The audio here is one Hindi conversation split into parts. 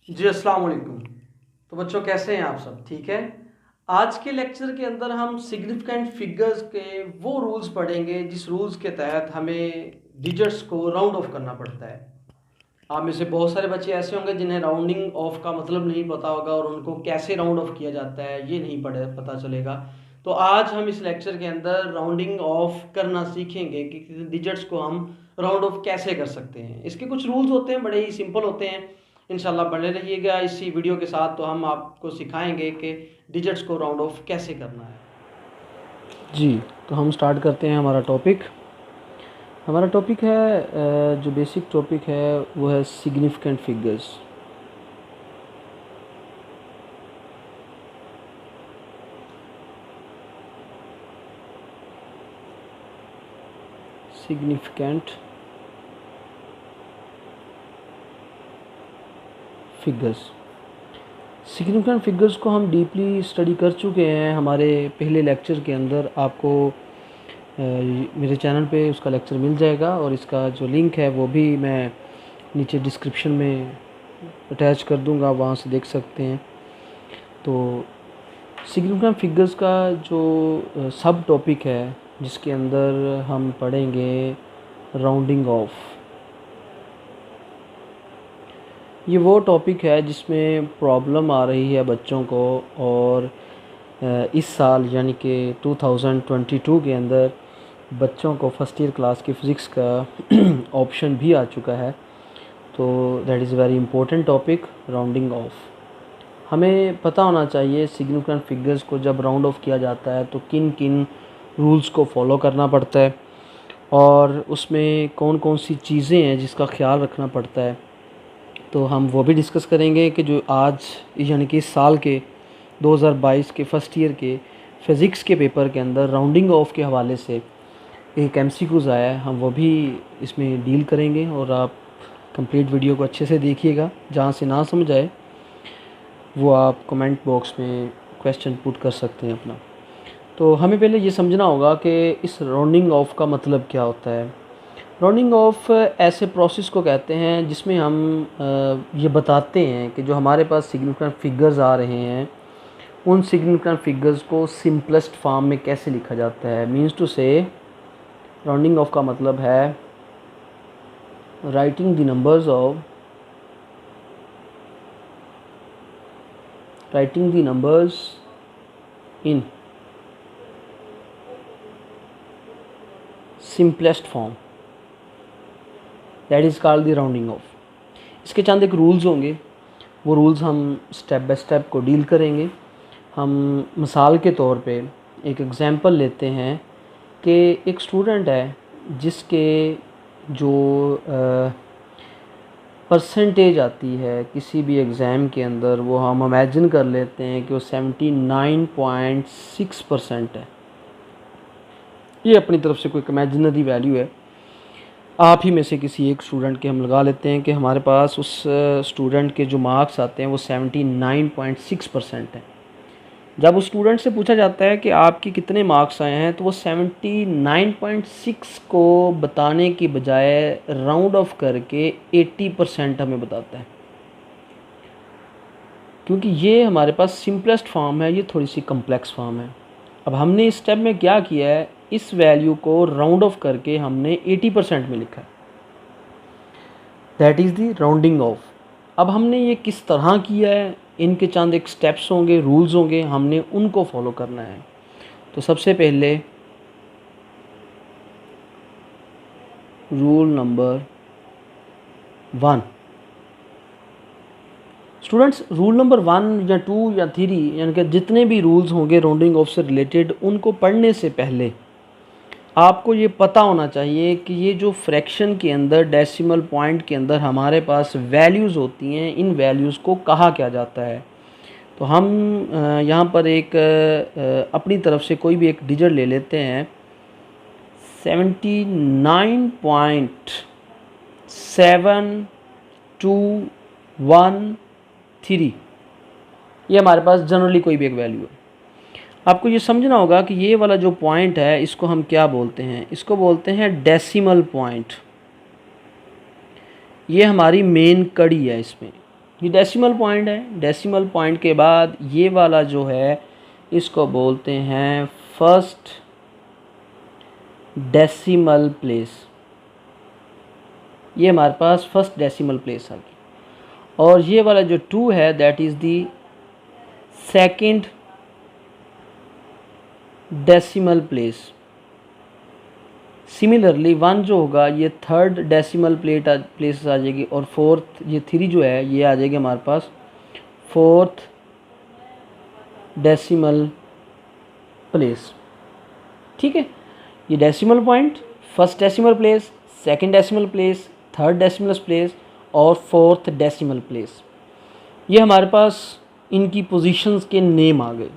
जी अस्सलाम वालेकुम। तो बच्चों कैसे हैं आप सब? ठीक है। आज के लेक्चर के अंदर हम सिग्निफिकेंट फिगर्स के वो रूल्स पढ़ेंगे जिस रूल्स के तहत हमें डिजिट्स को राउंड ऑफ करना पड़ता है। आप में से बहुत सारे बच्चे ऐसे होंगे जिन्हें राउंडिंग ऑफ का मतलब नहीं पता होगा और उनको कैसे राउंड ऑफ किया जाता है ये नहीं पता चलेगा। तो आज हम इस लेक्चर के अंदर राउंडिंग ऑफ करना सीखेंगे कि किसी डिजिट्स को हम राउंड ऑफ कैसे कर सकते हैं। इसके कुछ रूल्स होते हैं, बड़े ही सिंपल होते हैं। इंशाल्लाह बने रहिएगा इसी वीडियो के साथ, तो हम आपको सिखाएंगे कि डिजिट्स को राउंड ऑफ कैसे करना है। जी, तो हम स्टार्ट करते हैं हमारा टॉपिक है जो बेसिक टॉपिक है वो है significant figures. Significant figures significant figures को हम डीपली स्टडी कर चुके हैं हमारे पहले लेक्चर के अंदर। आपको मेरे चैनल पे उसका लेक्चर मिल जाएगा और इसका जो लिंक है वो भी मैं नीचे डिस्क्रिप्शन में अटैच कर दूंगा, वहाँ से देख सकते हैं। तो सिग्निफिकेंट फिगर्स का जो सब टॉपिक है जिसके अंदर हम पढ़ेंगे राउंडिंग ऑफ। ये वो टॉपिक है जिसमें प्रॉब्लम आ रही है बच्चों को, और इस साल यानी कि 2022 के अंदर बच्चों को फर्स्ट ईयर क्लास की फ़िज़िक्स का ऑप्शन भी आ चुका है। तो that is very important topic, rounding off. हमें पता होना चाहिए सिग्निफिकेंट फिगर्स को जब राउंड ऑफ किया जाता है तो किन किन रूल्स को फॉलो करना पड़ता है और उसमें कौन कौन सी चीज़ें हैं जिसका ख्याल रखना पड़ता है। तो हम वो भी डिस्कस करेंगे कि जो आज यानी कि इस साल के 2022 के फर्स्ट ईयर के फ़िज़िक्स के पेपर के अंदर राउंडिंग ऑफ के हवाले से एक एमसीक्यूज़ आया है, हम वो भी इसमें डील करेंगे। और आप कंप्लीट वीडियो को अच्छे से देखिएगा, जहाँ से ना समझ आए वो आप कमेंट बॉक्स में क्वेश्चन पुट कर सकते हैं अपना। तो हमें पहले ये समझना होगा कि इस राउंडिंग ऑफ का मतलब क्या होता है। राउंडिंग ऑफ ऐसे प्रोसेस को कहते हैं जिसमें हम ये बताते हैं कि जो हमारे पास सिग्निफिकेंट फिगर्स आ रहे हैं उन सिग्निफिकेंट फिगर्स को सिंपलेस्ट फॉर्म में कैसे लिखा जाता है। मीन्स टू से राउंडिंग ऑफ का मतलब है writing the numbers in simplest form, that is called the rounding off. इसके चंद एक रूल्स होंगे, वो रूल्स हम स्टेप बाय स्टेप को डील करेंगे। हम मिसाल के तौर पे एक एग्ज़ाम्पल लेते हैं कि एक स्टूडेंट है जिसके जो परसेंटेज आती है किसी भी एग्ज़ाम के अंदर, वो हम इमेजिन कर लेते हैं कि वो 79.6% है। ये अपनी तरफ से कोई इमेजिनरी वैल्यू है, आप ही में से किसी एक स्टूडेंट के हम लगा लेते हैं कि हमारे पास उस स्टूडेंट के जो मार्क्स आते हैं वो 79.6% हैं। जब उस स्टूडेंट से पूछा जाता है कि आपके कितने मार्क्स आए हैं तो वो 79.6 को बताने की बजाय राउंड ऑफ करके 80% हमें बताता है। क्योंकि ये हमारे पास सिंपलेस्ट फॉर्म है, ये थोड़ी सी कम्प्लेक्स फॉर्म है। अब हमने इस स्टेप में क्या किया है, इस वैल्यू को राउंड ऑफ करके हमने 80% में लिखा है, that is the rounding off. अब हमने ये किस तरह किया है, इनके चंद एक स्टेप्स होंगे, रूल्स होंगे, हमने उनको फॉलो करना है। तो सबसे पहले rule number 1 students, rule number 1 या 2 या 3 यानी कि जितने भी रूल्स होंगे राउंडिंग ऑफ से रिलेटेड, उनको पढ़ने से पहले आपको ये पता होना चाहिए कि ये जो फ्रैक्शन के अंदर, डेसिमल पॉइंट के अंदर हमारे पास वैल्यूज़ होती हैं, इन वैल्यूज़ को कहा क्या जाता है। तो हम यहाँ पर एक अपनी तरफ से कोई भी एक डिजिट ले लेते हैं, 79.7213। ये हमारे पास जनरली कोई भी एक वैल्यू है। आपको ये समझना होगा कि ये वाला जो पॉइंट है इसको हम क्या बोलते हैं, इसको बोलते हैं डेसिमल पॉइंट। ये हमारी मेन कड़ी है इसमें, ये डेसिमल पॉइंट है। डेसिमल पॉइंट के बाद ये वाला जो है इसको बोलते हैं फर्स्ट डेसिमल प्लेस। ये हमारे पास फर्स्ट डेसिमल प्लेस आ गई। और ये वाला जो 2 है that is the second decimal place. Similarly 1 जो होगा ये थर्ड डेसिमल प्लेस आ जाएगी, और फोर्थ ये 3 जो है ये आ जाएगी हमारे पास फोर्थ डेसिमल प्लेस। ठीक है, ये decimal point, first decimal place, second decimal place, third decimal place और फोर्थ डेसिमल प्लेस, ये हमारे पास इनकी पोजीशंस के नेम आ गए।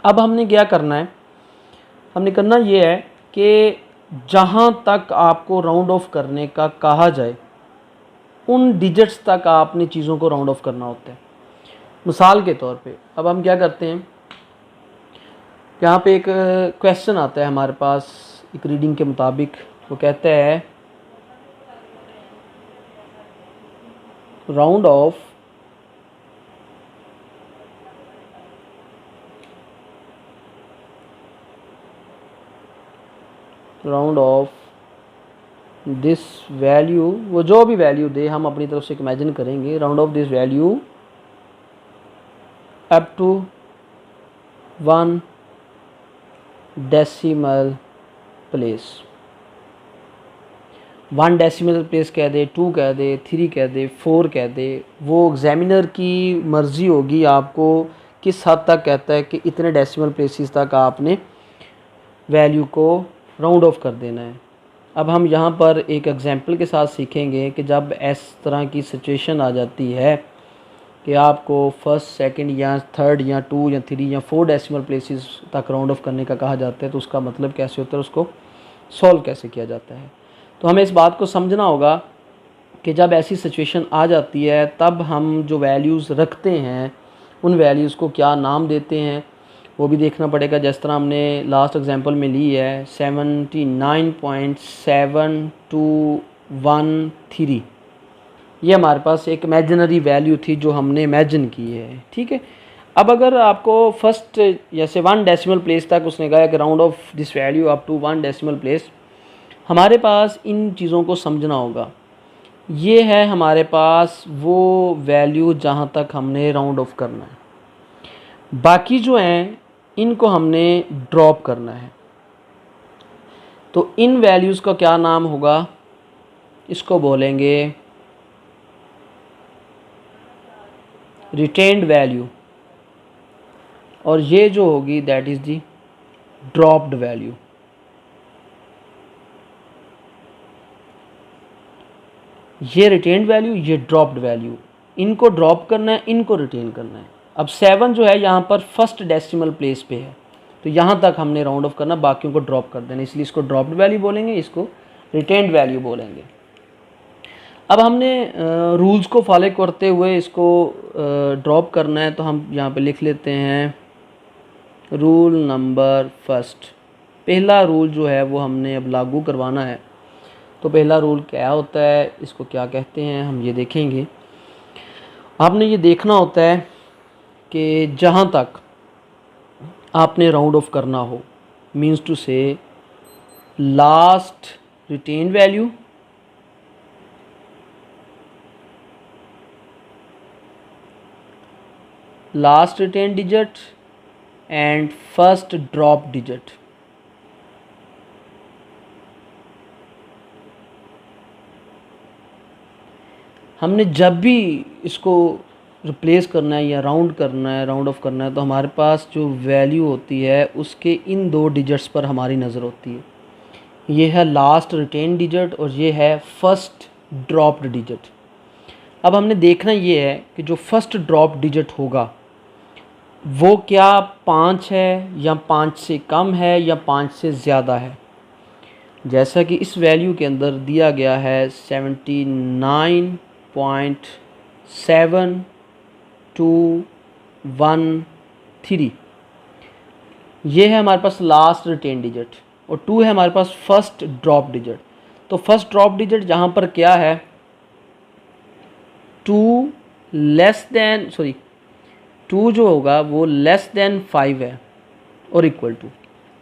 अब हमने क्या करना है, हमने करना ये है कि जहाँ तक आपको राउंड ऑफ करने का कहा जाए उन डिजिट्स तक आपने चीज़ों को राउंड ऑफ करना होता है। मिसाल के तौर पे अब हम क्या करते हैं, यहाँ पे एक क्वेश्चन आता है हमारे पास एक रीडिंग के मुताबिक, वो कहता है राउंड ऑफ दिस वैल्यू, वो जो भी वैल्यू दे हम अपनी तरफ से इमेजिन करेंगे, round off this value up to 1 decimal place. 1 decimal place कह दे, 2 कह दे, 3 कह दे, 4 कह दे, वो एग्जामिनर की मर्ज़ी होगी आपको किस हद तक कहता है कि इतने डेसिमल प्लेसेस तक आपने वैल्यू को राउंड ऑफ कर देना है। अब हम यहाँ पर एक एग्जांपल के साथ सीखेंगे कि जब इस तरह की सिचुएशन आ जाती है कि आपको फर्स्ट, सेकंड या थर्ड या 2 या 3 या 4 डेसिमल प्लेसेस तक राउंड ऑफ करने का कहा जाता है, तो उसका मतलब कैसे होता है, उसको सॉल्व कैसे किया जाता है। तो हमें इस बात को समझना होगा कि जब ऐसी सिचुएशन आ जाती है तब हम जो वैल्यूज़ रखते हैं उन वैल्यूज़ को क्या नाम देते हैं वो भी देखना पड़ेगा। जिस तरह हमने लास्ट एग्जांपल में ली है 79.7213, ये हमारे पास एक इमेजिनरी वैल्यू थी जो हमने इमेजिन की है। ठीक है, अब अगर आपको फर्स्ट जैसे 1 डेसिमल प्लेस तक उसने कहा कि round off this value up to 1 decimal place, हमारे पास इन चीज़ों को समझना होगा। ये है हमारे पास वो वैल्यू जहाँ तक हमने राउंड ऑफ करना है, बाकी जो हैं इनको हमने ड्रॉप करना है। तो इन वैल्यूज़ का क्या नाम होगा, इसको बोलेंगे रिटेन्ड वैल्यू, और ये जो होगी that is the dropped value. ये रिटेन्ड वैल्यू, ये ड्रॉप्ड वैल्यू, इनको ड्रॉप करना है, इनको रिटेन करना है। अब 7 जो है यहाँ पर फर्स्ट डेसिमल प्लेस पे है, तो यहाँ तक हमने राउंड ऑफ करना, बाकियों को ड्रॉप कर देना, इसलिए इसको ड्रॉप्ड वैल्यू बोलेंगे, इसको रिटेन्ड वैल्यू बोलेंगे। अब हमने रूल्स को फॉलो करते हुए इसको ड्रॉप करना है, तो हम यहाँ पे लिख लेते हैं रूल नंबर फर्स्ट। पहला रूल जो है वो हमने अब लागू करवाना है। तो पहला रूल क्या होता है, इसको क्या कहते हैं, हम ये देखेंगे। आपने ये देखना होता है कि जहाँ तक आपने राउंड ऑफ करना हो, मीन्स टू से last retained value, last retained digit and first drop digit. हमने जब भी इसको रिप्लेस करना है या राउंड करना है, राउंड ऑफ करना है, तो हमारे पास जो वैल्यू होती है उसके इन 2 डिजिट्स पर हमारी नज़र होती है। ये है लास्ट रिटेन डिजिट और ये है फर्स्ट ड्रॉप्ड डिजिट। अब हमने देखना ये है कि जो फर्स्ट ड्रॉप डिजिट होगा वो क्या 5 है या 5 से कम है या 5 से ज़्यादा है। जैसा कि इस वैल्यू के अंदर दिया गया है 79.7213, ये है हमारे पास लास्ट रिटेन डिजिट, और 2 है हमारे पास फर्स्ट ड्रॉप डिजिट। तो फर्स्ट ड्रॉप डिजिट जहाँ पर क्या है 2 लेस देन सॉरी 2 जो होगा वो लेस देन 5 है और इक्वल टू,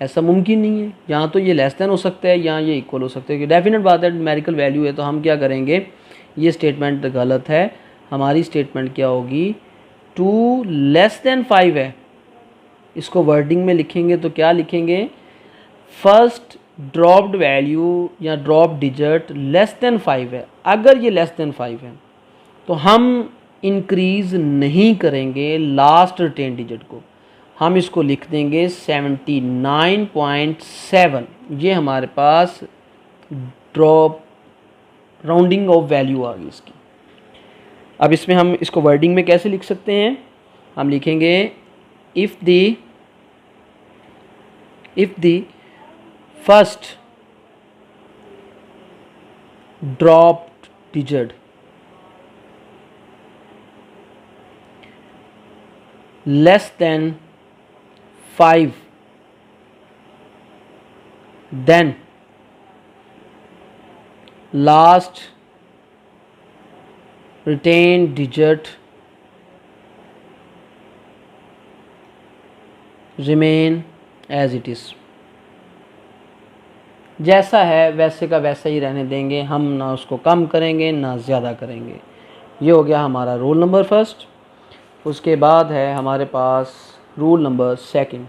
ऐसा मुमकिन नहीं है। यहाँ तो ये लेस देन हो सकता है, यहाँ ये इक्वल हो सकता है, कि डेफिनेट बात है न्यूमेरिकल वैल्यू है। तो हम क्या करेंगे, ये स्टेटमेंट गलत है। हमारी स्टेटमेंट क्या होगी, 2 लेस देन 5 है। इसको वर्डिंग में लिखेंगे तो क्या लिखेंगे, फर्स्ट ड्रॉप्ड वैल्यू या ड्रॉप डिजिट लेस देन 5 है। अगर ये लेस देन 5 है तो हम इंक्रीज़ नहीं करेंगे लास्ट रिटेन डिजिट को, हम इसको लिख देंगे 79.7। ये हमारे पास ड्रॉप राउंडिंग ऑफ वैल्यू आ गई इसकी। अब इसमें हम इसको वर्डिंग में कैसे लिख सकते हैं, हम लिखेंगे if the first dropped digit less than 5 then last retained digit remain as it is। जैसा है वैसे का वैसा ही रहने देंगे, हम ना उसको कम करेंगे ना ज़्यादा करेंगे। ये हो गया हमारा रूल नंबर फर्स्ट। उसके बाद है हमारे पास रूल नंबर सेकंड।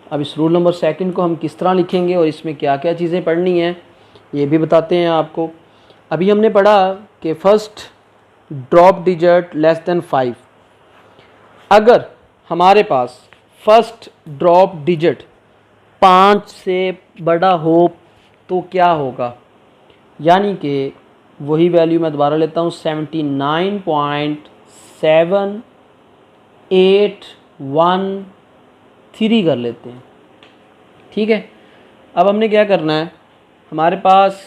अब इस रूल नंबर सेकंड को हम किस तरह लिखेंगे और इसमें क्या क्या चीज़ें पढ़नी हैं ये भी बताते हैं आपको। अभी हमने पढ़ा कि first drop digit less than 5। अगर हमारे पास फर्स्ट ड्रॉप डिजिट 5 से बड़ा हो तो क्या होगा, यानी कि वही वैल्यू मैं दोबारा लेता हूँ 79.7813 कर लेते हैं। ठीक है, अब हमने क्या करना है, हमारे पास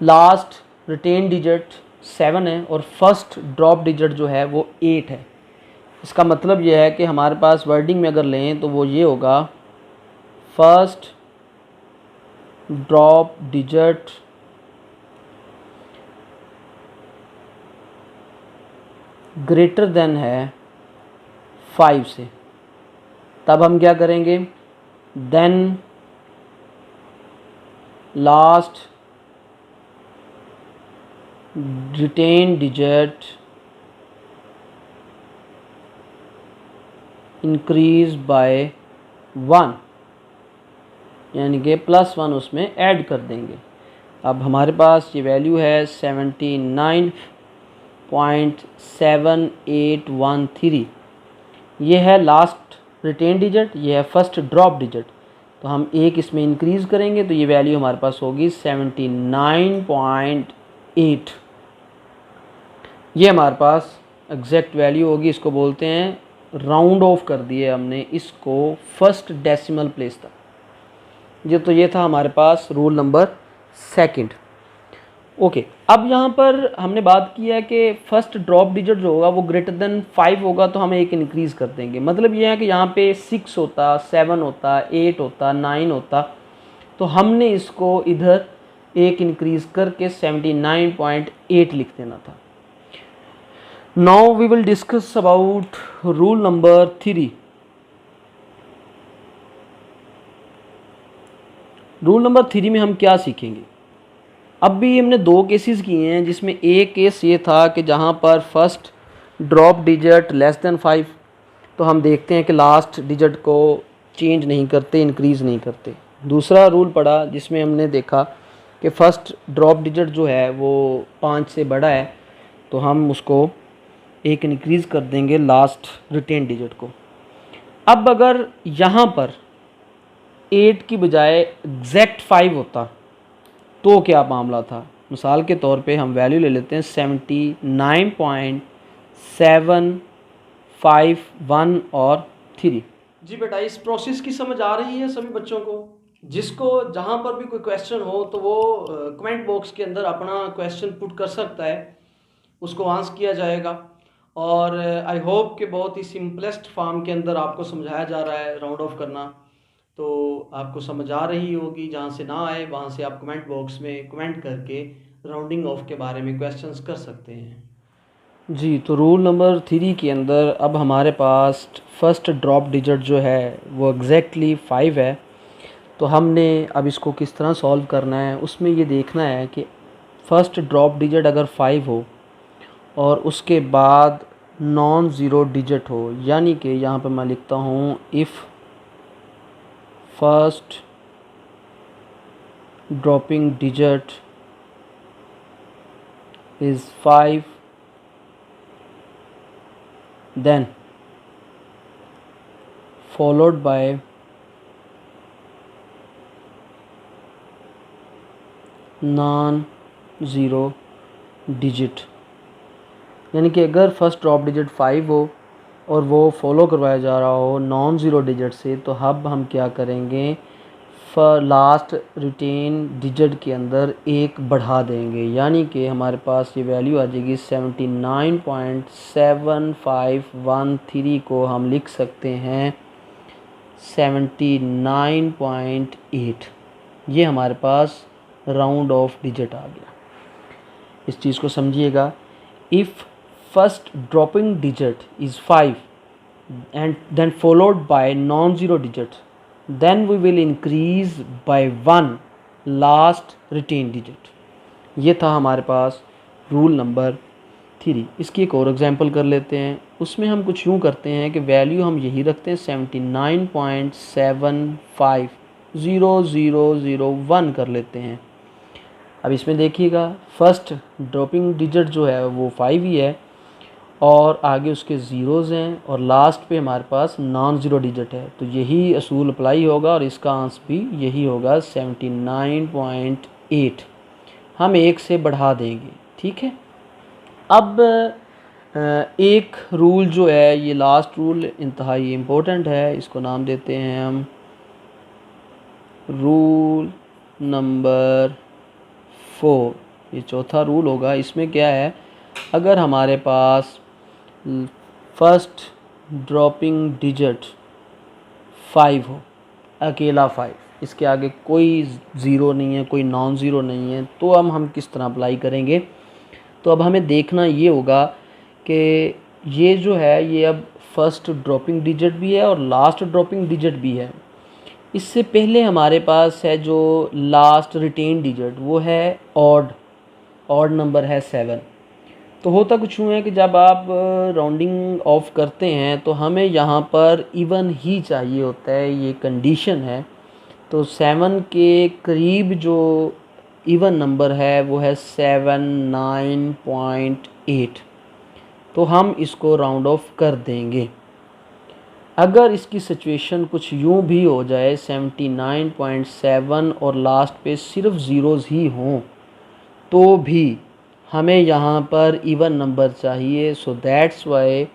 लास्ट रिटेन डिजिट 7 है और फर्स्ट ड्रॉप डिजिट जो है वो 8 है। इसका मतलब ये है कि हमारे पास वर्डिंग में अगर लें तो वो ये होगा, first drop digit greater than है 5 से। तब हम क्या करेंगे, then last retained digit increase by 1, यानी कि +1 उसमें ऐड कर देंगे। अब हमारे पास ये वैल्यू है 79.7813। ये है लास्ट रिटेन डिजिट, ये है फर्स्ट ड्रॉप डिजिट। तो हम एक इसमें इंक्रीज़ करेंगे तो ये वैल्यू हमारे पास होगी 79.8। ये हमारे पास एग्जैक्ट वैल्यू होगी। इसको बोलते हैं राउंड ऑफ कर दिए हमने इसको फर्स्ट डेसिमल प्लेस तक। ये था हमारे पास रूल नंबर सेकंड। ओके, अब यहाँ पर हमने बात की है कि फर्स्ट ड्रॉप डिजिट जो होगा वो ग्रेटर देन 5 होगा तो हम एक इंक्रीज़ कर देंगे। मतलब ये है कि यहाँ पे 6 होता, 7 होता, 8 होता, 9 होता, तो हमने इसको इधर एक इंक्रीज़ करके 79.8 लिख देना था। Now we will discuss about rule number 3। Rule number 3 में हम क्या सीखेंगे, अब भी हमने 2 केसेस किए हैं, जिसमें एक केस ये था कि जहाँ पर first drop digit less than 5, तो हम देखते हैं कि लास्ट डिजिट को चेंज नहीं करते, इंक्रीज़ नहीं करते। दूसरा रूल पढ़ा जिसमें हमने देखा कि फर्स्ट ड्रॉप डिजिट जो है वो 5 से बड़ा है तो हम उसको एक इंक्रीज़ कर देंगे लास्ट रिटेन डिजिट को। अब अगर यहाँ पर 8 की बजाय एग्जैक्ट 5 होता तो क्या मामला था। मिसाल के तौर पे हम वैल्यू ले लेते हैं 79.751 और 3। जी बेटा, इस प्रोसेस की समझ आ रही है सभी बच्चों को? जिसको जहाँ पर भी कोई क्वेश्चन हो तो वो कमेंट बॉक्स के अंदर अपना क्वेश्चन पुट कर सकता है, उसको आंसर किया जाएगा। और आई होप कि बहुत ही सिंपलेस्ट फॉर्म के अंदर आपको समझाया जा रहा है राउंड ऑफ करना। तो आपको समझ आ रही होगी। जहाँ से ना आए वहाँ से आप कमेंट बॉक्स में कमेंट करके राउंडिंग ऑफ के बारे में क्वेश्चंस कर सकते हैं। जी, तो रूल नंबर 3 के अंदर अब हमारे पास फर्स्ट ड्रॉप डिजिट जो है वो एग्जैक्टली 5 है। तो हमने अब इसको किस तरह सॉल्व करना है, उसमें ये देखना है कि फ़र्स्ट ड्रॉप डिजिट अगर 5 हो और उसके बाद नॉन ज़ीरो डिजिट हो, यानी कि यहाँ पे मैं लिखता हूँ if first dropping digit is 5 then followed by non zero digit, यानी कि अगर फर्स्ट ड्रॉप डिजिट 5 हो और वो फॉलो करवाया जा रहा हो नॉन ज़ीरो डिजिट से, तो अब हम क्या करेंगे, लास्ट रिटेन डिजिट के अंदर एक बढ़ा देंगे, यानी कि हमारे पास ये वैल्यू आ जाएगी 79.7513 को हम लिख सकते हैं 79.8। ये हमारे पास राउंड ऑफ डिजिट आ गया। इस चीज़ को समझिएगा। If first dropping digit is 5 and then followed by non-zero digit, then we will increase by 1 last retained digit। ये था हमारे पास रूल नंबर 3। इसकी एक और एग्जांपल कर लेते हैं। उसमें हम कुछ यूँ करते हैं कि वैल्यू हम यही रखते हैं 79.750001 कर लेते हैं। अब इसमें देखिएगा फर्स्ट ड्रॉपिंग डिजिट जो है वो 5 ही है और आगे उसके ज़ीरोज़ हैं और लास्ट पे हमारे पास नॉन ज़ीरो डिजिट है, तो यही असूल अप्लाई होगा और इसका आंसर भी यही होगा 79.8। हम एक से बढ़ा देंगे, ठीक है। अब एक रूल जो है, ये लास्ट रूल इंतहाई इम्पोर्टेंट है, इसको नाम देते हैं हम रूल नंबर 4। ये चौथा रूल होगा। इसमें क्या है, अगर हमारे पास फर्स्ट ड्रॉपिंग डिजिट 5 हो, अकेला 5, इसके आगे कोई ज़ीरो नहीं है, कोई नॉन ज़ीरो नहीं है, तो अब हम किस तरह अप्लाई करेंगे। तो अब हमें देखना ये होगा कि ये जो है ये अब फर्स्ट ड्रॉपिंग डिजिट भी है और लास्ट ड्रॉपिंग डिजिट भी है। इससे पहले हमारे पास है जो लास्ट रिटेन डिजिट, वो है ऑड नंबर है 7। तो होता कुछ यूँ है कि जब आप राउंडिंग ऑफ करते हैं तो हमें यहाँ पर इवन ही चाहिए होता है, ये कंडीशन है। तो 7 के करीब जो इवन नंबर है वो है 79.8, तो हम इसको राउंड ऑफ कर देंगे। अगर इसकी सिचुएशन कुछ यूँ भी हो जाए 79.7 और लास्ट पे सिर्फ ज़ीरोज़ ही हों, तो भी हमें यहाँ पर इवन नंबर चाहिए। So that's why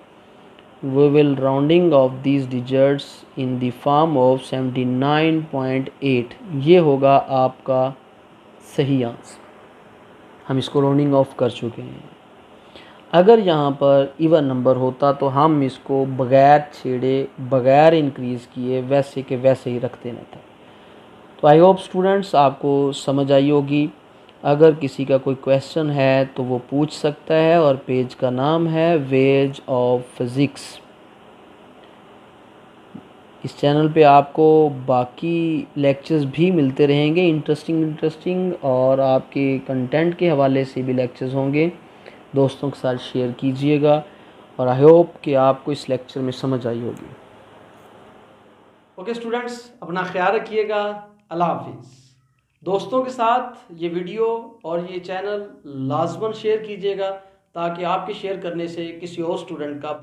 we will rounding off these digits in the form of 79.8। ये होगा आपका सही आंसर। हम इसको राउंडिंग ऑफ कर चुके हैं। अगर यहाँ पर इवन नंबर होता तो हम इसको बग़ैर छेड़े, बग़ैर इंक्रीज़ किए वैसे के वैसे ही रख देना था। तो आई होप स्टूडेंट्स आपको समझ आई होगी। अगर किसी का कोई क्वेश्चन है तो वो पूछ सकता है और पेज का नाम है वेज ऑफ फिज़िक्स। इस चैनल पे आपको बाकी लेक्चर्स भी मिलते रहेंगे, इंटरेस्टिंग और आपके कंटेंट के हवाले से भी लेक्चर्स होंगे। दोस्तों के साथ शेयर कीजिएगा और आई होप कि आपको इस लेक्चर में समझ आई होगी। ओके स्टूडेंट्स, अपना ख्याल रखिएगा। अल्लाह हाफिज़। दोस्तों के साथ ये वीडियो और ये चैनल लाजमन शेयर कीजिएगा ताकि आपके शेयर करने से किसी और स्टूडेंट का